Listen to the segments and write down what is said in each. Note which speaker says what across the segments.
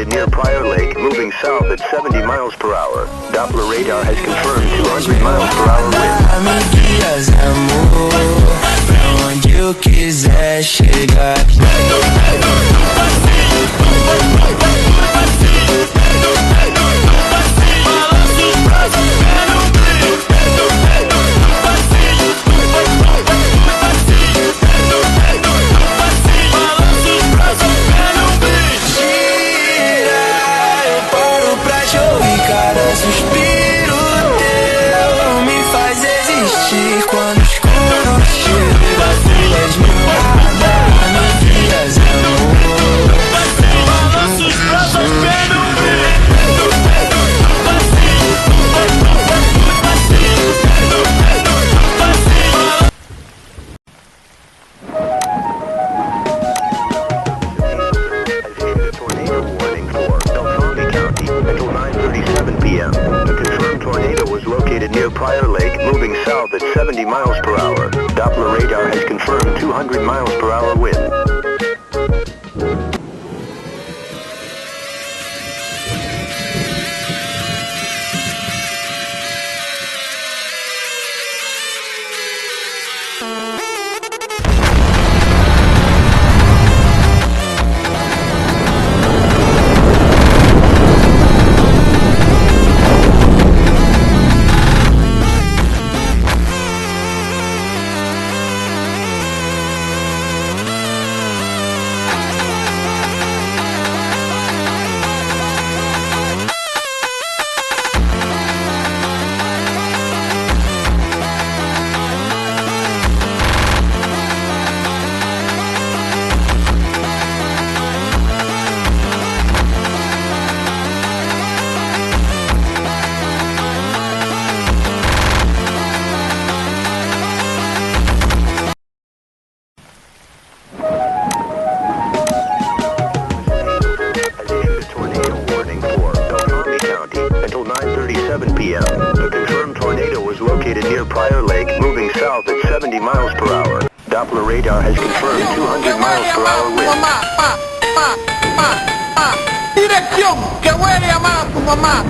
Speaker 1: Near Prior Lake, moving south at 70 miles per hour. Doppler radar has confirmed 200 miles per hour wind.
Speaker 2: Pra onde eu quiser chegar. Quando escuro chega, filhas mil nada, me guias, amor. Balança os braços, pega o
Speaker 1: tornado warning for Beltrami County until 9:37 p.m. A confirmed tornado was located near Prior Lake, moving south at 70 miles per hour. Doppler radar has confirmed 200 miles per hour wind. Until 9:37 p.m. A confirmed tornado was located near Prior Lake, moving south at 70 miles per hour. Doppler radar has confirmed 200 miles per hour wind.
Speaker 3: Dirección, que huele a más, tu mamá,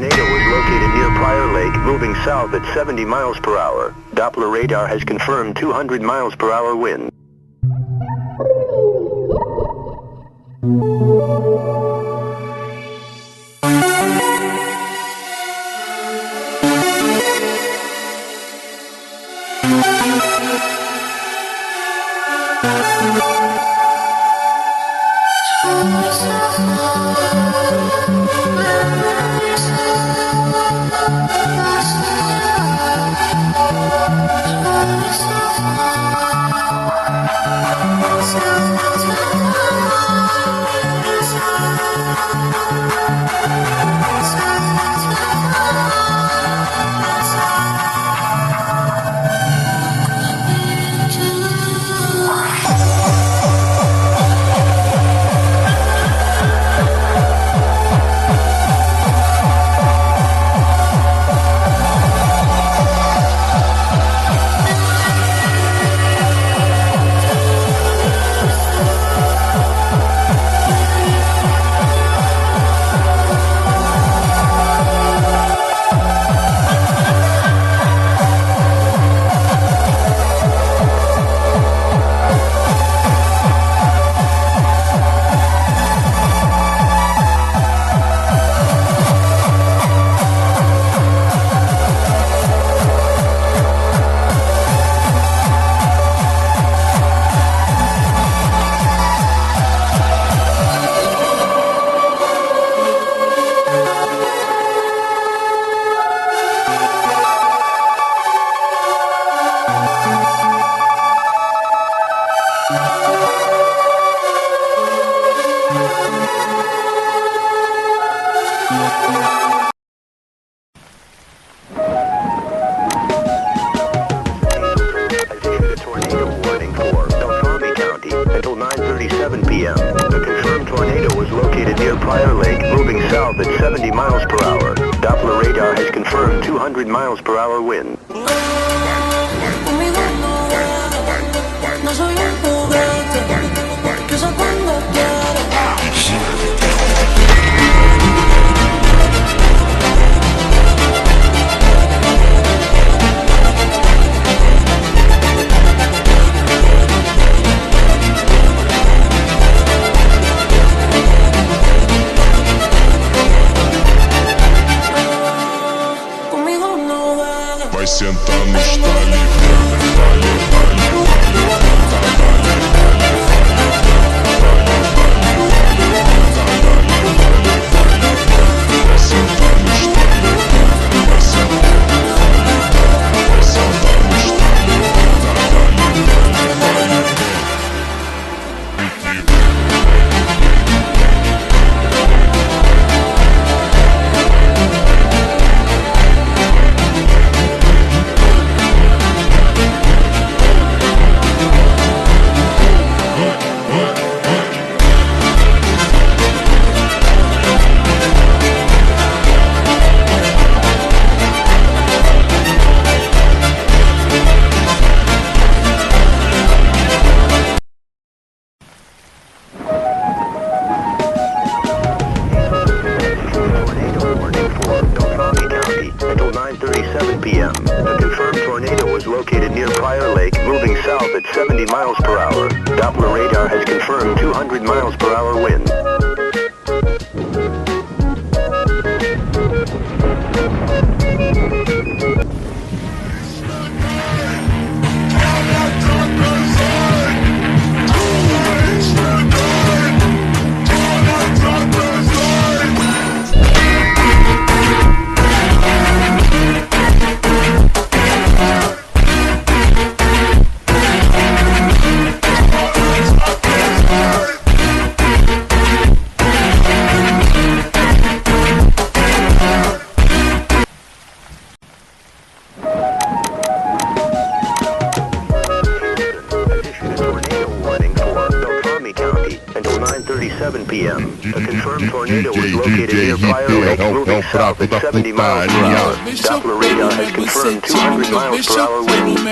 Speaker 1: tornado was located near Prior Lake, moving south at 70 miles per hour. Doppler radar has confirmed 200 miles per hour wind. Prior Lake, moving south at 70 miles per hour. Doppler radar has confirmed 200 miles per hour wind.
Speaker 4: Vai sentar no estale.
Speaker 1: p.m. A confirmed tornado was located near Prior Lake, moving south at 70 miles per hour. Doppler radar has confirmed 200 miles per hour wind. Until 9:37 p.m. A confirmed tornado was located near Prior Lake, moving south at 70 miles per hour. Doppler radar has confirmed 200 miles per hour wind.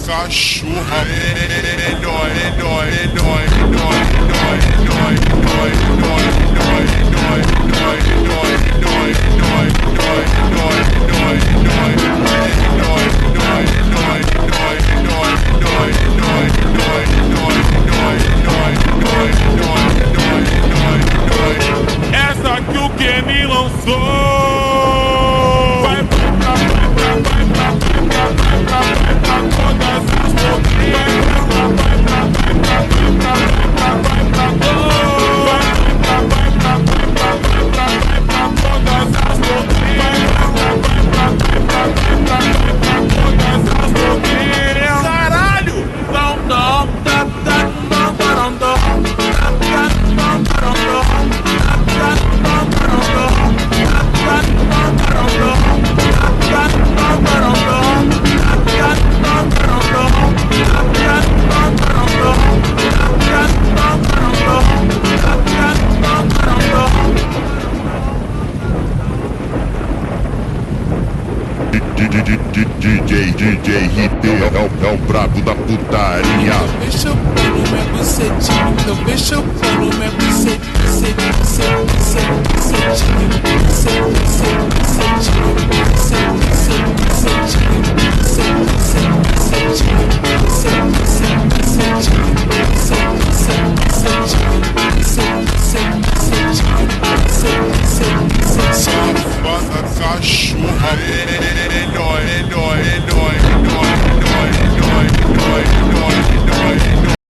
Speaker 4: cachorra.
Speaker 2: Essa que o que me lançou. Vai pra todas as boquinhas. Caralho! Não, não, tá, tá, não, não, não.
Speaker 4: DJ RT é o brabo da putaria.
Speaker 3: Vem chupando minha bucetinha, então vem chupando minha bucetinha, bucetinha.